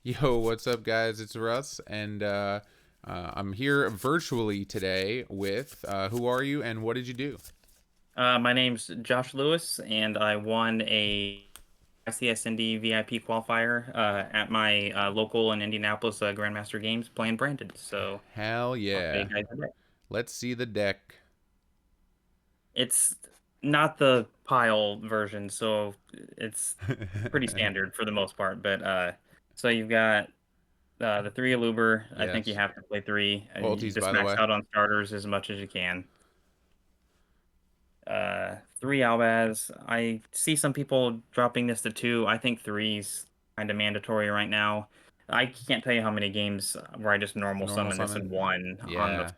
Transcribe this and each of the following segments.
Yo, what's up, guys? It's Russ, and I'm here virtually today with who are you and what did you do? My name's Josh Lewis, and I won a ICSND VIP qualifier at my local in Indianapolis Grandmaster Games playing branded. So Hell I'll tell you yeah. guys today. Let's see the deck. It's not the pile version, so it's pretty standard for the most part. But so you've got the three Aluber. I think you Yes. have to play three. You Ultis, just by the max way. out on starters as much as you can. Three Albaz. I see some people dropping this to two. I think three's kind of mandatory right now. I can't tell you how many games where I just normal Normal summon this and summon. won on the Yeah.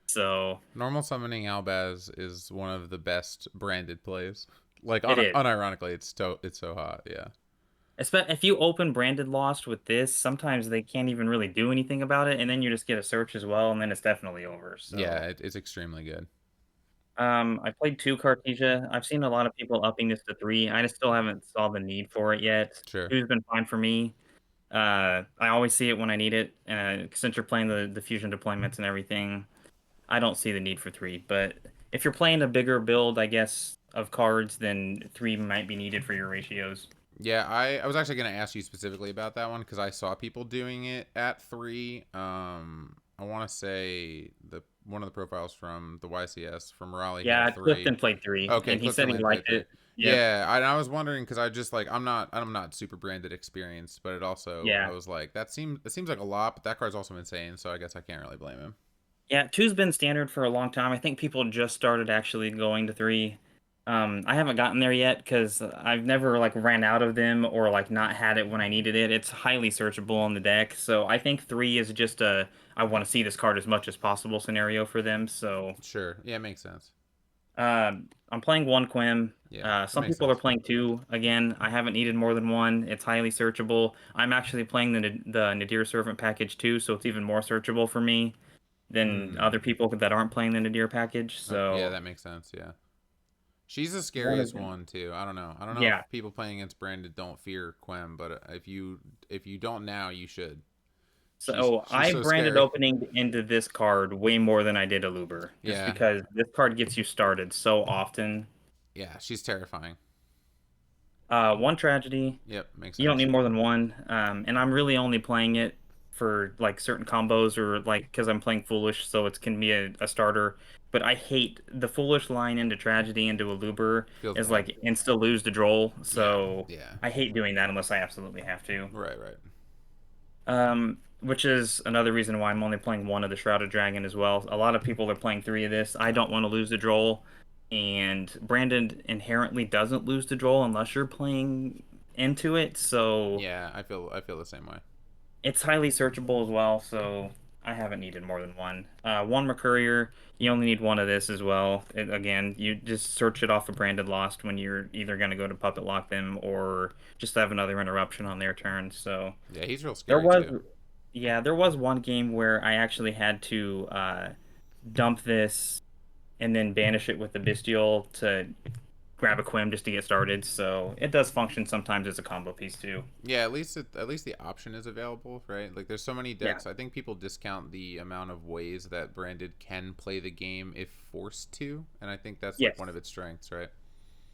so Normal summoning Albaz is one of the best branded plays. Like it is. unironically, it's so hot. Yeah. If you open branded Lost with this, sometimes they can't even really do anything about it, and then you just get a search as well, and then it's definitely over. Yeah, So it's extremely good. I played two Cartesia. I've seen a lot of people upping this to three. I just still haven't saw the need for it yet. Sure. Two's been fine for me. I always see it when I need it. Since you're playing the fusion deployments and everything, I don't see the need for three. But if you're playing a bigger build, I guess, of cards, then three might be needed for your ratios. Yeah, I was actually going to ask you specifically about that one because I saw people doing it at three. I want to say the one of the profiles from the YCS from Raleigh had Yeah, three. Clifton played three, Okay, and he said Clifton he Lane played liked three. it. Yep. Yeah, I was wondering because I just like I'm not super branded experienced, but it also I Yeah. was like it seems like a lot, but that card's also insane, so I guess I can't really blame him. Yeah, two's been standard for a long time. I think people just started actually going to three. I haven't gotten there yet because I've never like ran out of them or like not had it when I needed it. It's highly searchable on the deck, so I think three is just a I want to see this card as much as possible scenario for them. So Sure, yeah, it makes sense. I'm playing one Quim. Yeah, that Some makes people are sense. playing two. Again, I haven't needed more than one. It's highly searchable. I'm actually playing the Nadir Servant package too, so it's even more searchable for me than Hmm. other people that aren't playing the Nadir package. Yeah, So that makes sense. Yeah. She's the one of scariest them, one too. I don't know. I don't know if yeah. people playing against Branded don't fear Quem, but if you don't now, you should. So She's I so branded scary. opening into this card way more than I did a Luber, just Yeah, because this card gets you started so often. yeah, she's terrifying. One tragedy. Yep, makes You don't sense. need more than one. And I'm really only playing it for like certain combos or like because I'm playing Foolish, so it can be a starter. But I hate the Foolish line into Tragedy into a Luber Feels is bad. like insta lose the droll. Yeah, So yeah. I hate doing that unless I absolutely have to. Right, right. Which is another reason why I'm only playing one of the Shrouded Dragon as well. A lot of people are playing three of this. I don't want to lose the droll, and Brandon inherently doesn't lose the droll unless you're playing into it. So Yeah, I feel the same way. it's highly searchable as well, so I haven't needed more than one. One Mercurier, you only need one of this as well. Again, you just search it off of Branded Lost when you're either going to go to Puppet Lock them or just have another interruption on their turn. So Yeah, he's real there scary was, too. yeah, there was one game where I actually had to dump this and then banish it with the Bestial to grab a Quim just to get started. So it does function sometimes as a combo piece too. Yeah, at least the option is available, right? Like there's so many Yeah. decks. I think people discount the amount of ways that Branded can play the game if forced to, and I think that's like Yes. one of its strengths, right?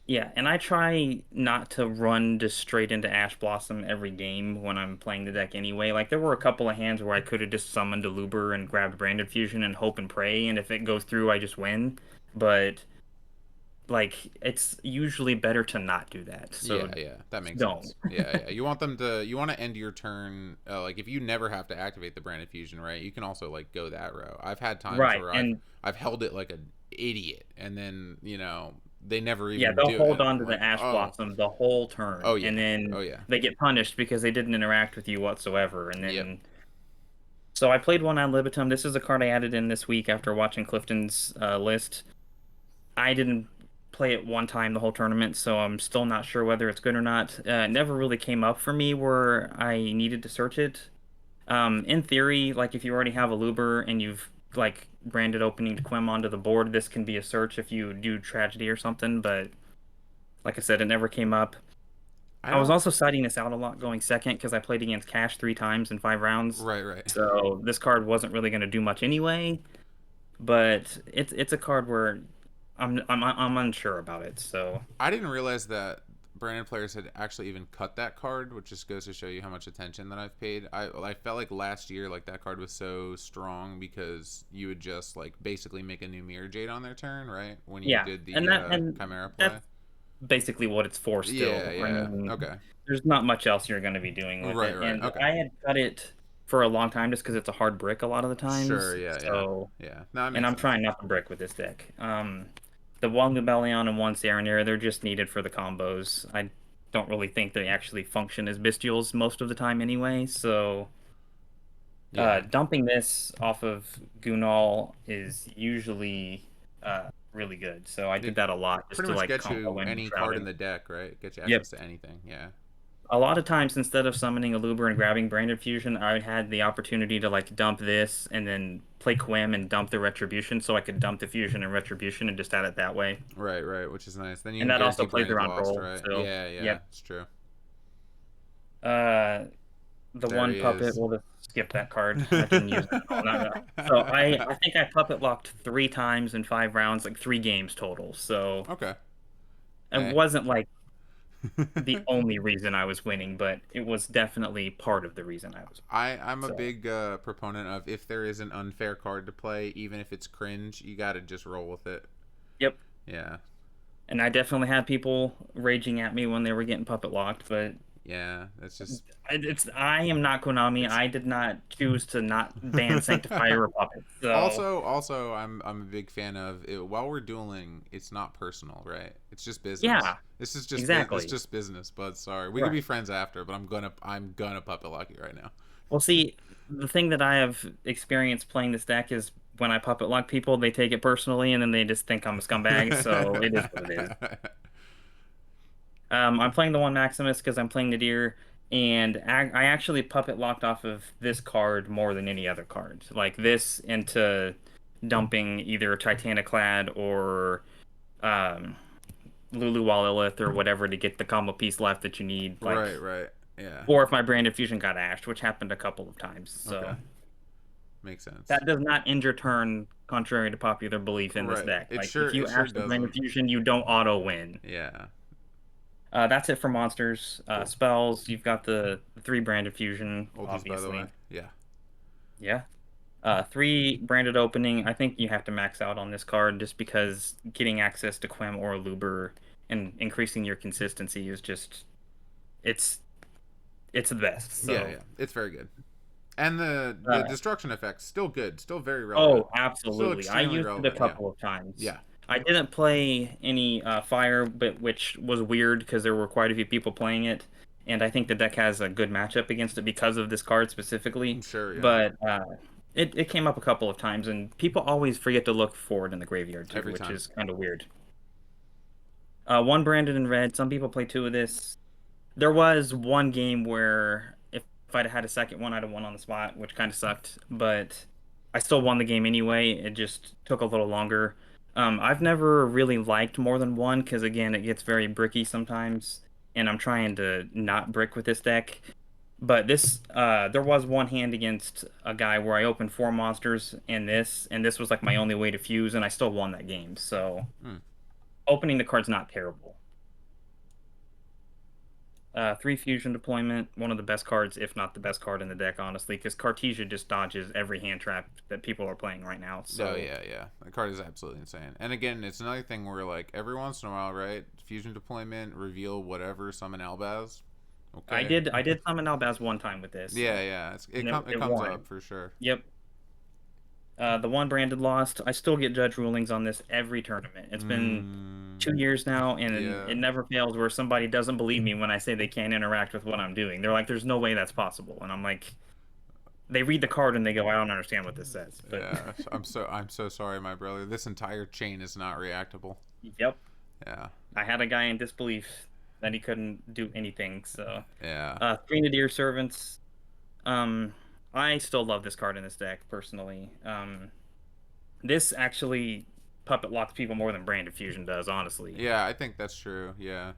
Yeah, and I try not to run just straight into Ash Blossom every game when I'm playing the deck anyway. Like there were a couple of hands where I could have just summoned a Luber and grabbed Branded Fusion and hope and pray, and if it goes through, I just win. But like it's usually better to not do that. Yeah, So yeah, that makes don't. sense. Yeah. You want to end your turn like if you never have to activate the branded fusion, right? You can also like go that route. I've had times Right. where And I've held it like an idiot, and then they never yeah, even they'll do hold it. on I'm to the like, Ash oh, Blossom the whole oh turn, and yeah, then oh yeah, they get punished because they didn't interact with you whatsoever. And yep. then so I played one on Libitum. This is a card I added in this week after watching Clifton's list. I didn't play it one time the whole tournament, so I'm still not sure whether it's good or not. It never really came up for me where I needed to search it. In theory, like if you already have a Luber and you've like branded opening to Quim onto the board, this can be a search if you do tragedy or something, but like I said, it never came up. I I was don't. also citing this out a lot going second because I played against Cash 3 times in 5 rounds. Right, right. So this card wasn't really going to do much anyway. But it's a card where I'm unsure about it. So I didn't realize that branded players had actually even cut that card, which just goes to show you how much attention that I've paid. I felt like last year, like that card was so strong because you would just like basically make a new Mirror Jade on their turn, right? When you yeah, did and the that Chimera play. that's basically what it's for Yeah, still. I yeah. mean, Okay. there's not much else you're going to be doing with Right, it. right. And Okay. I had cut it for a long time just because it's a hard brick a lot of the Sure. times. Yeah, yeah, So, yeah. No, that and makes I'm sense. trying not to brick with this deck. The one Gabellion and one Serenir, they're just needed for the combos. I don't really think they actually function as bestials most of the time anyway. So, Yeah. dumping this off of Gunal is usually really good. So I did It that a lot just pretty to much like gets combo you in any card in Shrouded. the deck, right? Get you Yep. access to anything. Yeah. A lot of times, instead of summoning a Luber and grabbing Branded Fusion, I had the opportunity to like dump this and then play Quim and dump the Retribution so I could dump the Fusion and Retribution and just add it that way. Right, right. Which is nice. Then you And can that also guarantee plays branded around lost, roll. right? So, Yeah, yeah. yep. It's true. Uh, the There one he puppet, is. we'll just skip that card. I didn't use it at all. So I think I puppet locked 3 times in 5 rounds, like 3 games total. So Okay. it Hey. wasn't like the only reason I was winning, but it was definitely part of the reason I was. I'm a So, big proponent of if there is an unfair card to play, even if it's cringe, you got to just roll with it. yep. Yeah. And I definitely had people raging at me when they were getting puppet locked, but Yeah. It's just I am not Konami. it's I did not choose to not ban Sanctifier or puppet. So also, I'm a big fan of it. While we're dueling, it's not personal, right? It's just business. yeah, This is just it's exactly. just business. But sorry, we could be Right. friends after. But I'm gonna puppet lock you right now. Well, see, the thing that I have experienced playing this deck is when I puppet lock people, they take it personally and then they just think I'm a scumbag. So it is what it is. I'm playing the one Maximus because I'm playing Nadir, and I actually puppet locked off of this card more than any other card. Like this into dumping either Titaniclad or um, Lulu Lilith or whatever to get the combo piece left that you need. Right, Like, right. Yeah. or if my Branded Fusion got ashed, which happened a couple of times. Okay. So Makes sense. that does not end your turn, contrary to popular belief in this Right. deck. Like, if you It sure ash the Branded doesn't. Fusion, you don't auto win. Yeah. That's it for monsters. Cool. Spells, you've got the 3 branded fusion, Oldies by the way. obviously. Yeah. Yeah. 3 branded opening. I think you have to max out on this card just because getting access to Quem or Luber and increasing your consistency is just it's it's the best. Yeah, So yeah. It's very good. And the uh, destruction effects still good, still very relevant. oh, Still absolutely. I extremely used it a relevant. Yeah. couple of times. Yeah. I didn't play any fire, but which was weird because there were quite a few people playing it, and I think the deck has a good matchup against it because of this card specifically. Sure, yeah. But it came up a couple of times, and people always forget to look for it in the graveyard too, Every which time. is kind of weird. One branded in red. Some people play 2 of this. There was one game where if I'd had a second one, I'd have won on the spot, which kind of sucked. But I still won the game anyway. It just took a little longer. I've never really liked more than one because again, it gets very bricky sometimes, and I'm trying to not brick with this deck. But there was one hand against a guy where I opened 4 monsters and this was like my only way to fuse, and I still won that game. So Hmm. opening the card's not terrible. 3 fusion deployment, one of the best cards, if not the best card in the deck, honestly, because Cartesia just dodges every hand trap that people are playing right now. Oh So yeah, yeah. The card is absolutely insane. And again, it's another thing where like every once in a while, right? Fusion deployment, reveal whatever, summon Albaz. I Okay. did I did summon Albaz one time with this, Yeah, yeah. and It it comes won. up for sure. Yep. The one branded lost. I still get judge rulings on this every tournament. It's been Mm, 2 years now, and yeah. it never fails where somebody doesn't believe me when I say they can't interact with what I'm doing. They're like, "There's no way that's possible," and I'm like, they read the card and they go, "I don't understand what this says." But Yeah. I'm so sorry, my brother. This entire chain is not reactable. yep. Yeah. I had a guy in disbelief that he couldn't do anything. So, Yeah. 3 Nadir servants. Um, I still love this card in this deck personally. This actually puppet locks people more than Brand of Fusion does, honestly. Yeah, I think that's true. Yeah.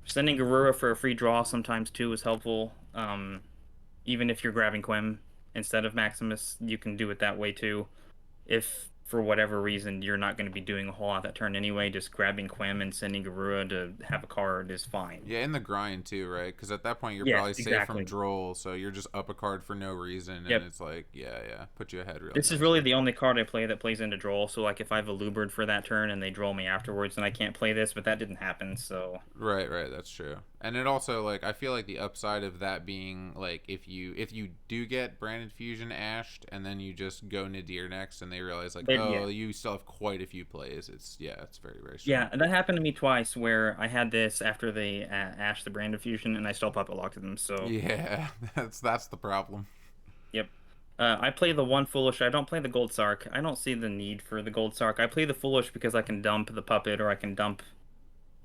Sending Garura for a free draw sometimes too is helpful. Even if you're grabbing Quim instead of Maximus, you can do it that way too. If for whatever reason you're not going to be doing a whole lot that turn anyway, just grabbing Quim and sending Garura to have a card is fine. Yeah, in the grind too, right? Because at that point you're Yes, probably safe from exactly. Droll, so you're just up a card for no reason, and Yep. it's like, yeah, yeah, put you ahead really This is really nicely. the only card I play that plays into Droll. So like if I have a Luberd for that turn and they Droll me afterwards, then I can't play this, but that didn't happen. So Right, right, that's true. And it also like I feel like the upside of that being like if you do get Branded Fusion ashed and then you just go Nadir next and they realize like, but yeah. oh, you still have quite a few plays. It's yeah, it's very very strong. Yeah, and that happened to me twice where I had this after they ashed the brand of fusion and I still puppet locked them. So, Yeah, that's the problem. yep. I play the one foolish. I don't play the gold sark. I don't see the need for the gold sark. I play the foolish because I can dump the puppet or I can dump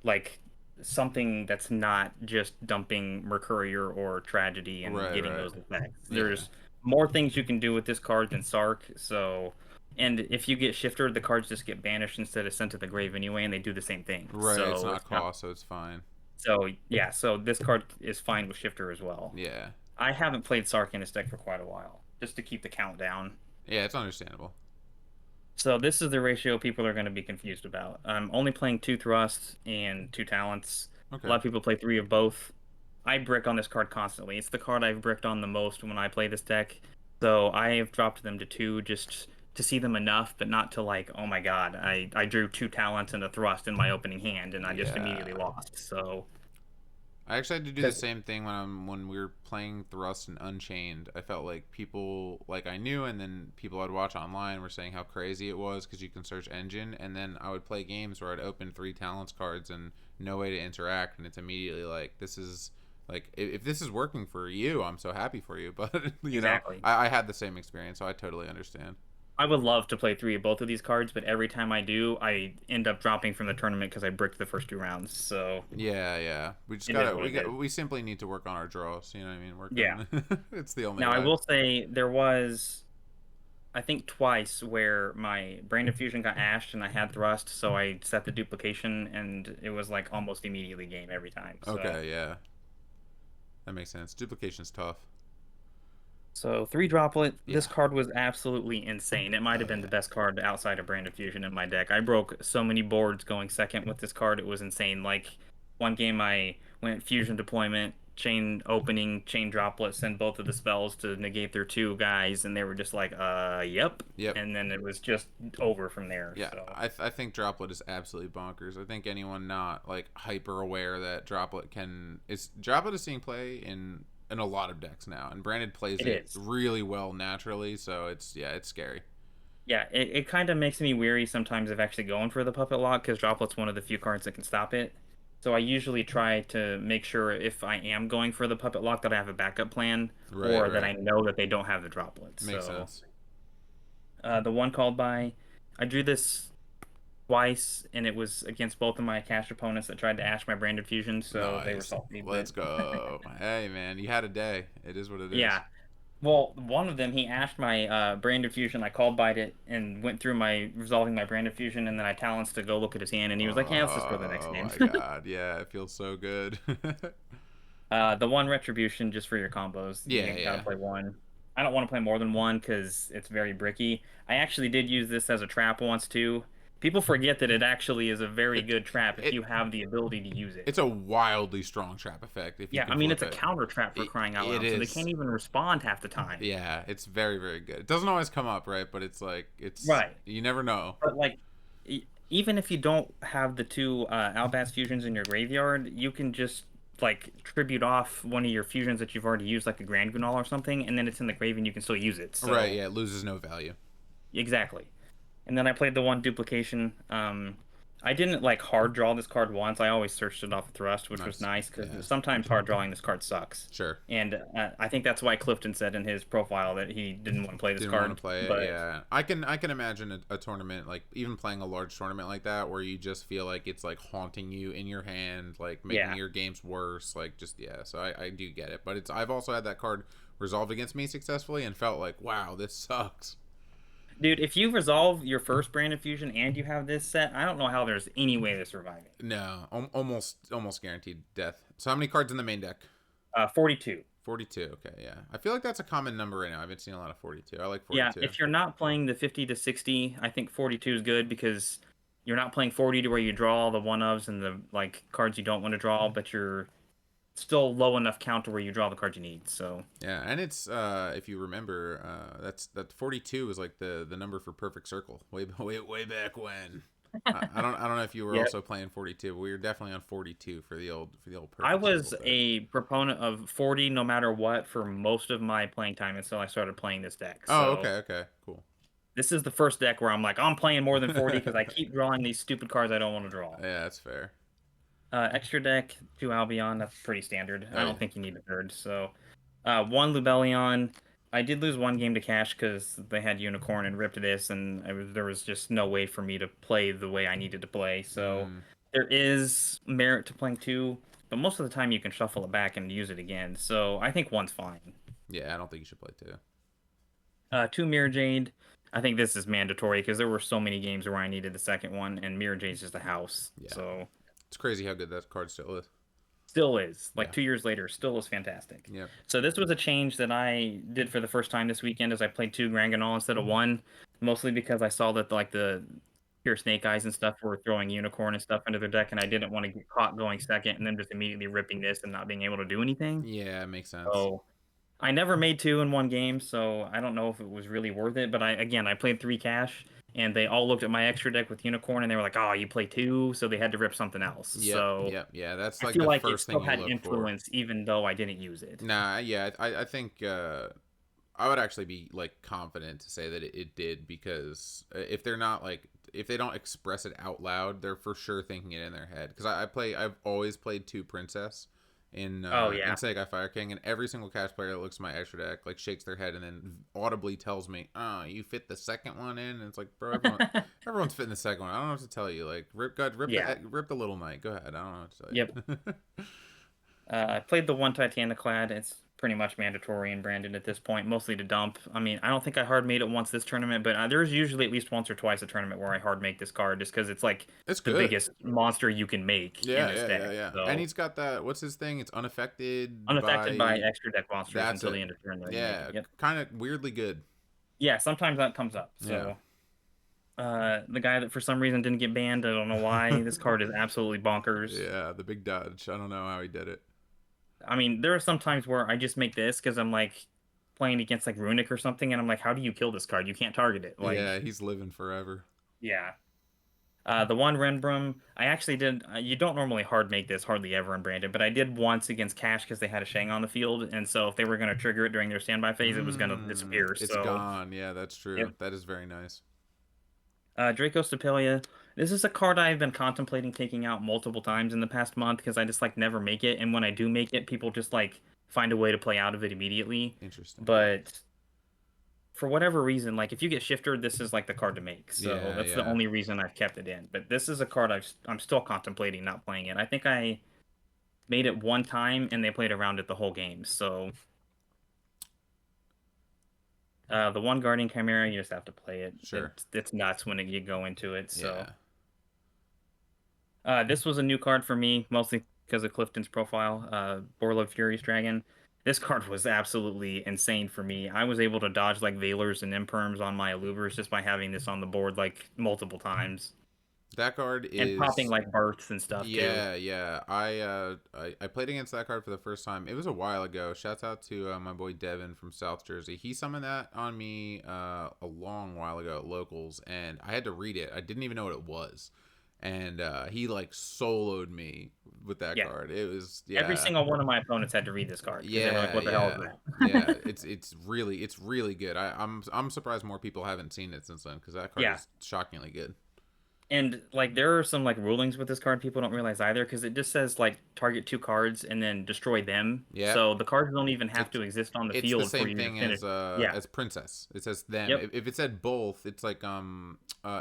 like something that's not just dumping Mercurier or tragedy and Right, getting right. those effects. Yeah. There's more things you can do with this card than sark. So, and if you get shifter, the cards just get banished instead of sent to the grave anyway, and they do the same thing. Right, it's So not it's not. cost, so it's fine. So yeah, so this card is fine with Shifter as well. Yeah. I haven't played Sark in this deck for quite a while, just to keep the count down. Yeah, it's understandable. So this is the ratio people are going to be confused about. I'm only playing two thrusts and two talents. A lot Okay. of people play three of both. I brick on this card constantly. It's the card I've bricked on the most when I play this deck. So I have dropped them to two just to see them enough, but not to like, oh my god, I drew two talents and a thrust in my opening hand and I just immediately Yeah. lost. So I actually had to do the because same thing when we were playing Thrust and Unchained. I felt like people like I knew, and then people I'd watch online were saying how crazy it was because you can search engine, and then I would play games where I'd open three talents cards and no way to interact, and it's immediately like this is like if this is working for you, I'm so happy for you. But exactly. I had the same experience, so I totally understand. I would love to play three of both of these cards, but every time I do, I end up dropping from the tournament because I bricked the first two rounds. So Yeah, yeah. We just it is gotta what it is. we simply need to work on our draws. You know what I mean? Work Yeah. on it's the only Now I way. will say there was, I think twice where my Brain Fusion got ashed and I had thrust, so I set the duplication and it was like almost immediately game every time. So Okay, yeah. That makes sense. Duplication's tough. so three droplet. This Yeah. card was absolutely insane. It might Oh have been the yeah. best card outside of Brand of Fusion in my deck. I broke so many boards going second with this card. It was insane. Like one game I went fusion deployment, chain opening, chain droplet, send both of the spells to negate their two guys, and they were just like, yep. Yep. And then it was just over from there. Yeah, So I think Droplet is absolutely bonkers. I think anyone not like hyper aware that Droplet is seeing play in a lot of decks now, and Branded plays it it is. really well naturally. So it's scary. Yeah, it kind of makes me weary sometimes of actually going for the puppet lock because droplet's one of the few cards that can stop it. So I usually try to make sure if I am going for the puppet lock that I have a backup plan Right, or that right. I know that they don't have the droplets. Makes So sense. the one called by, I drew this twice and it was against both of my cash opponents that tried to ash my branded fusion, so they were Nice. salty. But Let's go. Hey man, you had a day. It is what it is. yeah, well, one of them, he ashed my brand fusion. I called by it and went through my resolving my brand fusion, and then I talents to go look at his hand, and he was like, "Hey, let's just go to the next Oh game." my god. Yeah, it feels so good. The one retribution just for your combos. Yeah, You gotta yeah. play one. I don't want to play more than one because it's very bricky. I actually did use this as a trap once too. People forget that it actually is a very It good trap if it you have the ability to use it. it's a wildly strong trap effect if you Yeah, I can mean flip it's a it. counter trap for It, crying out it loud, so they is. can't even respond half the time. Yeah, it's very very good. It doesn't always come up, right? But it's like it's Right. you never know. But like, even if you don't have the two Albaz fusions in your graveyard, you can just like tribute off one of your fusions that you've already used, like a Grand Gunal or something, and then it's in the grave and you can still use it. Right, So yeah, it loses no value. exactly. And then I played the one duplication. I didn't like hard draw this card once. I always searched it off a thrust, which was Nice. nice because Yeah. sometimes hard drawing this card sucks. Sure. And I think that's why Clifton said in his profile that he didn't want to play this Didn't want card. to play it. But Yeah. I can imagine a tournament like even playing a large tournament like that where you just feel like it's like haunting you in your hand, like making yeah, your games worse, like just yeah. So I do get it. But it's I've also had that card resolved against me successfully and felt like, wow, this sucks. Dude, if you resolve your first Branded Fusion and you have this set, I don't know how there's any way to survive it. No, almost guaranteed death. So how many cards in the main deck? 42. 42. Okay, yeah. I feel like that's a common number right now. I've been seeing a lot of 42. I like Yeah, 42. if you're not playing the 50 to 60, I think 42 is good because you're not playing 40 to where you draw all the one-ofs and the like cards you don't want to draw, but you're still low enough count to where you draw the cards you need. So Yeah, and it's if you remember, that 42 was like the number for perfect circle way back when. I don't know if you were yeah, also playing 42, but we were definitely on 42 for the old I perfect circle was set. a proponent of 40 no matter what for most of my playing time until I started playing this deck. Oh, So okay, okay, cool. this is the first deck where I'm like, I'm playing more than 40 because I keep drawing these stupid cards I don't want to draw. Yeah, that's fair. Extra deck, 2 Albion, that's pretty standard. Oh I don't yeah. think you need a third. So, 1 Lubellion. I did lose one game to cash because they had Unicorn and ripped this, and there was just no way for me to play the way I needed to play. So, Mm, there is merit to playing two, but most of the time you can shuffle it back and use it again. So, I think one's fine. yeah, I don't think you should play two. Two Mirror Jade. I think this is mandatory because there were so many games where I needed the second one, and Mirror Jade's just a house. Yeah, So, it's crazy how good that card still is. still is. Like Yeah. 2 years later, still is fantastic. Yep. So this was a change that I did for the first time this weekend as I played two Granganol instead of one, mostly because I saw that like the pure snake eyes and stuff were throwing unicorn and stuff into their deck, and I didn't want to get caught going second and then just immediately ripping this and not being able to do anything. Yeah, it makes sense. So I never made two in one game, so I don't know if it was really worth it. But I played three cash, and they all looked at my extra deck with unicorn, and they were like, "Oh, you play two," so they had to rip something else. Yep, So yep, yeah. That's I like feel the like it first still thing you had look for. influence, even though I didn't use it. Nah, yeah, I think I would actually be like confident to say that it did because if they're not like if they don't express it out loud, they're for sure thinking it in their head. Because I've always played two princess Oh in yeah, Sega Fire King, and every single cash player that looks at my extra deck like shakes their head and then audibly tells me, "Oh, you fit the second one in," and it's like, bro, everyone's fitting the second one. I don't know what to tell you. Like yeah, rip the little knight. Go ahead. I don't know what to tell yep. you. I played the one Titanic-clad. It's pretty much mandatory and branded at this point, mostly to dump. I mean, I don't think I hard made it once this tournament, but there's usually at least once or twice a tournament where I hard make this card just because it's like It's the good. biggest monster you can make in Yeah, this yeah, yeah, deck. yeah. And So he's got that. What's his thing? It's unaffected unaffected by by. extra deck monsters That's until the it. end of turn that you make it. Yeah, Yep. kind of weirdly good. Yeah, sometimes that comes up. Yeah. So the guy that for some reason didn't get banned, I don't know why. This card is absolutely bonkers. Yeah, the big dodge. I don't know how he did it. I mean, there are some times where I just make this because I'm like playing against like Runic or something, and I'm like, how do you kill this card? You can't target it. Yeah, Like, he's living forever. yeah. The one Renbrum, I actually did. You don't normally hard make this hardly ever in Branded, but I did once against Cash because they had a Shang on the field, and so if they were going to trigger it during their standby phase, it was going to disappear. It's So, gone. Yeah, that's true. yep. That is very nice. Draco Stapelia. This is a card I've been contemplating taking out multiple times in the past month because I just like never make it, and when I do make it, people just like find a way to play out of it immediately. Interesting. But for whatever reason, like if you get shifter, this is like the card to make. So Yeah, that's the yeah. only reason I've kept it in. But this is a card I'm still contemplating not playing it. I think I made it one time and they played around it the whole game. So the one Guardian Chimera, you just have to play it. Sure. It's nuts when you go into it. So Yeah. this was a new card for me, mostly because of Clifton's profile. Borlove Fury's Dragon. This card was absolutely insane for me. I was able to dodge like Veilers and Imperms on my Alubers just by having this on the board like multiple times. That card And popping is. like births and stuff too. Yeah, yeah. I played against that card for the first time. It was a while ago. Shouts out to my boy Devin from South Jersey. He summoned that on me a long while ago at locals, and I had to read it. I didn't even know what it was, and he like soloed me with that Yeah. card. It was Every yeah, single one of my opponents had to read this card because they were like, yeah, "What the hell is yeah, yeah. that?" It's really good. I'm surprised more people haven't seen it since then because that card Yeah. is shockingly good. And like there are some like rulings with this card people don't realize either because it just says like target two cards and then destroy them. Yeah, So the cards don't even have it's to exist on the it's the field for same you to thing finish. Yeah. as princess. It says them. Yep. If it said both, it's like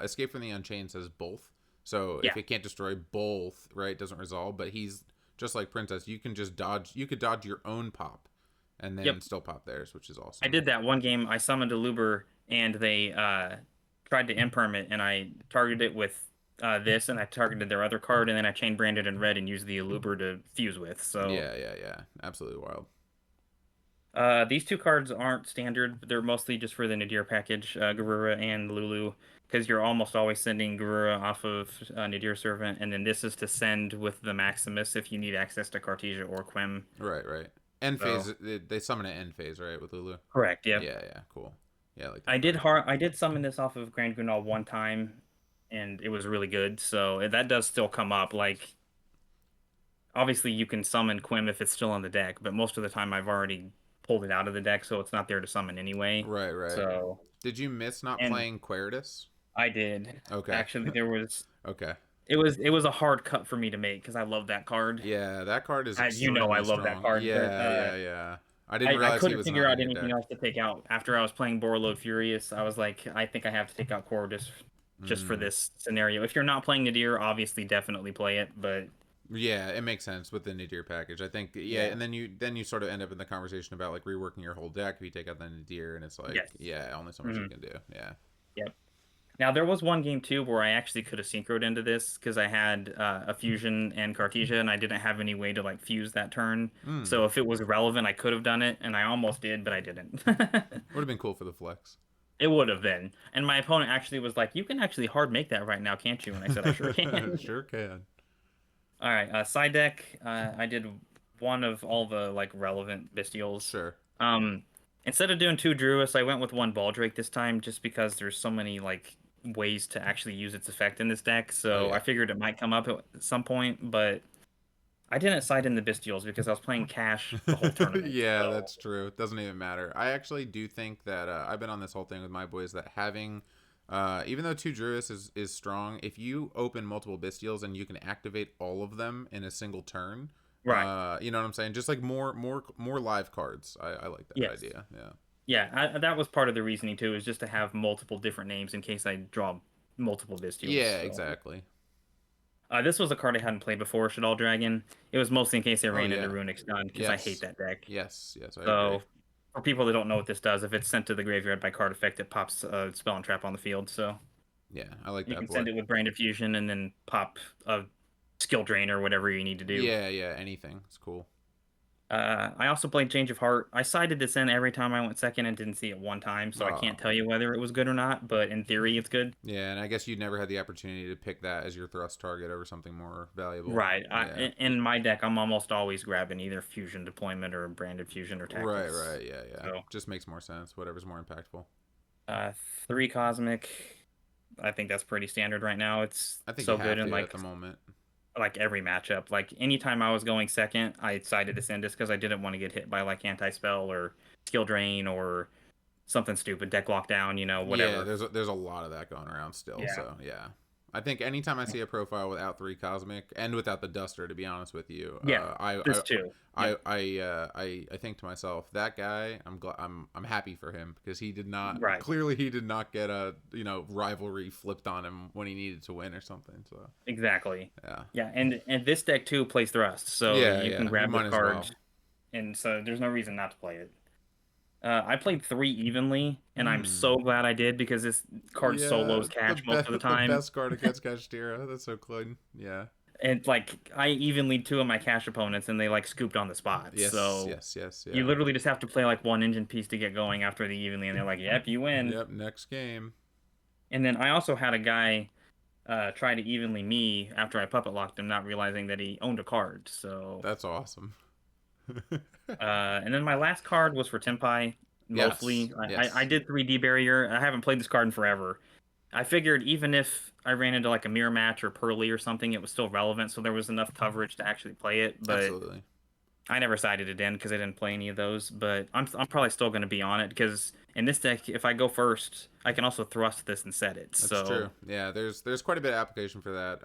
escape from the unchained says both. So Yeah. if it can't destroy both, right, it doesn't resolve. But he's just like princess. You can just dodge. You could dodge your own pop, and then Yep. still pop theirs, which is I awesome. did that one game. I summoned a Luber and they tried to imperm it, and I targeted it with this, and I targeted their other card, and then I chain branded in red and used the Eluber to fuse with. So Yeah, yeah, yeah. Absolutely wild. these two cards aren't standard. They're mostly just for the Nadir package, Garura and Lulu, because you're almost always sending Garura off of Nadir Servant, and then this is to send with the Maximus if you need access to Cartesia or Quim. Right, right. End So phase. They summon an end phase, right, with Lulu. correct, yep. Yeah, yeah. Cool. Yeah, I like that card. I did summon this off of Grand Gunal one time, and it was really good. So that does still come up. Like obviously you can summon Quim if it's still on the deck, but most of the time I've already pulled it out of the deck, so it's not there to summon anyway. Right, right. So Did you miss not and playing Queritus? I did. Okay. Actually, there was Okay. it was a hard cut for me to make because I love that card. Yeah, that card is As you know, I extremely love that strong. card, but Yeah, yeah, yeah. I didn't I realize he couldn't was figure not out in your anything deck. else to take out. After I was playing Borreload Furious, I was like, I think I have to take out Corvus just for Mm. this scenario. If you're not playing Nadir, obviously definitely play it, but Yeah, it makes sense with the Nadir package. I think yeah, yeah. and then you sort of end up in the conversation about like reworking your whole deck if you take out the Nadir, and it's like Yes. yeah, only so much you Hmm. can do. Yeah. Yep. Now there was one game too where I actually could have synchroed into this because I had a fusion and Cartesia and I didn't have any way to like fuse that turn. Hmm. So if it was relevant, I could have done it, and I almost did, but I didn't. Would have been cool for the flex. It would have been. And my opponent actually was like, "You can actually hard make that right now, can't you?" And I said, "I sure can." Sure can. All right, side deck. I did one of all the like relevant bestials. Sure. Um, Instead of doing two Druids, I went with one Baldrake this time, just because there's so many like ways to actually use its effect in this deck. Oh So I yeah. figured it might come up at some point, but I didn't side in the bestials because I was playing cash the whole tournament. Yeah, So that's true. It doesn't even matter. I actually do think that I've been on this whole thing with my boys that having, even though two Druids is strong, if you open multiple Bestials and you can activate all of them in a single turn, right, you know what I'm saying? Just like more live cards. I like that yes, idea. Yeah. yeah. That was part of the reasoning too, is just to have multiple different names in case I draw multiple bestials. Yeah, So. exactly. This was a card I hadn't played before, Shadow Dragon. It was mostly in case I Oh ran into yeah. Runic Stun because I hate Yes. that deck. Yes. Yes. I agree. So, for people that don't know what this does, if it's sent to the graveyard by card effect, it pops a spell and trap on the field. So, Yeah, I like you that can boy. send it with Brand Fusion and then pop a skill drain or whatever you need to do. Yeah, yeah. Anything. It's cool. I also played Change of Heart. I sided this in every time I went second and didn't see it one time, so I can't Oh. tell you whether it was good or not, but in theory, it's good. Yeah, and I guess you never had the opportunity to pick that as your thrust target over something more valuable. Right. Yeah. In my deck, I'm almost always grabbing either Fusion Deployment or Branded Fusion or Right, Tactics. right. Yeah, yeah. So. Just makes more sense. Whatever's more impactful. Uh, Three Cosmic. I think that's pretty standard right now. It's I think you so good have in to at the moment. like every matchup. Like anytime I was going second, I sided to send just because I didn't want to get hit by like anti spell or skill drain or something stupid, deck lockdown, Yeah, whatever. there's a lot of that going around still. Yeah. So yeah, I think anytime I see a profile without three cosmic and without the duster, to be honest with you, Yeah. This too. Yep. I think to myself that guy, I'm happy for him because he did not Right. clearly he did not get a rivalry flipped on him when he needed to win or something. So Exactly. yeah, Yeah, and this deck too plays Thrust, so yeah, you can yeah. You grab the might as well. cards, and so there's no reason not to play it. I played three evenly, and I'm Hmm. so glad I did because this card Yeah, solos cash most of the the time. best card against Kashtira. That's so clean. Yeah. And like I evenly two of my cash opponents, and they like scooped on the spot. Yes, So yes, yes, you yeah. literally just have to play like one engine piece to get going after the evenly, and they're like, "Yep, you win." Yep, next game. And then I also had a guy try to evenly me after I puppet locked him, not realizing that he owned a card. So That's awesome. and then my last card was for Tempai. Yes, Mostly, I yes. did 3D barrier. I haven't played this card in forever. I figured even if I ran into like a mirror match or Pearly or something, it was still relevant, so there was enough coverage to actually play it. But Absolutely. I never sided it in because I didn't play any of those. But I'm probably still going to be on it because in this deck, if I go first, I can also thrust this and set it. That's true. So Yeah, there's quite a bit of application for that.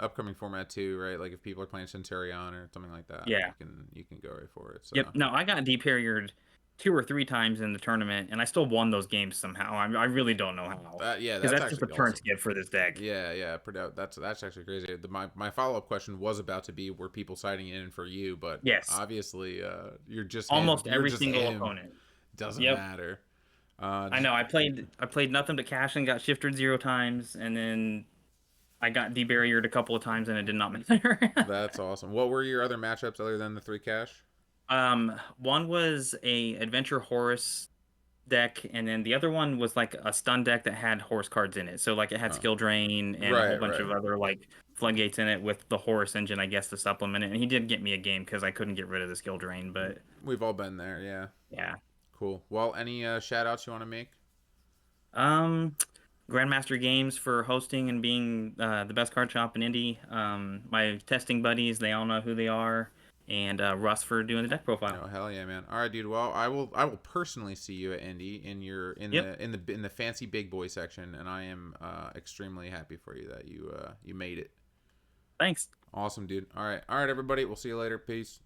Upcoming format too, right? Like if people are playing Centurion or something like that, yeah, you can go right for it. So yep. No, I got deparriered two or three times in the tournament, and I still won those games somehow. I really don't know how yeah, because that's that's just a actually turn awesome. skip for this deck. Yeah, yeah, that's actually crazy. My follow up question was about to be were people citing in for you, but Yes, obviously you're just him. almost You're every just single him. opponent. Doesn't Yep. matter. I know. I played nothing but cash and got shifted 0 times, and then I got debarriered a couple of times, and it did not matter. That's awesome. What were your other matchups other than the three cash? One was a adventure horse deck, and then the other one was like a stun deck that had horse cards in it. So like it had Oh, skill drain and a whole right, bunch right. of other like floodgates in it with the horse engine, I guess, to supplement it. And he did get me a game because I couldn't get rid of the skill drain, but We've all been there. Yeah. yeah. Cool. Well, any shout outs you want to make? Um, Grandmaster Games for hosting and being the best card shop in Indy. My testing buddies, they all know who they are, and Russ for doing the deck profile. Oh hell yeah, man! All right, dude. Well, I will personally see you at Indy in your Yep. in the fancy big boy section, and I am extremely happy for you that you made it. Thanks. Awesome, dude. All right, everybody. We'll see you later. Peace.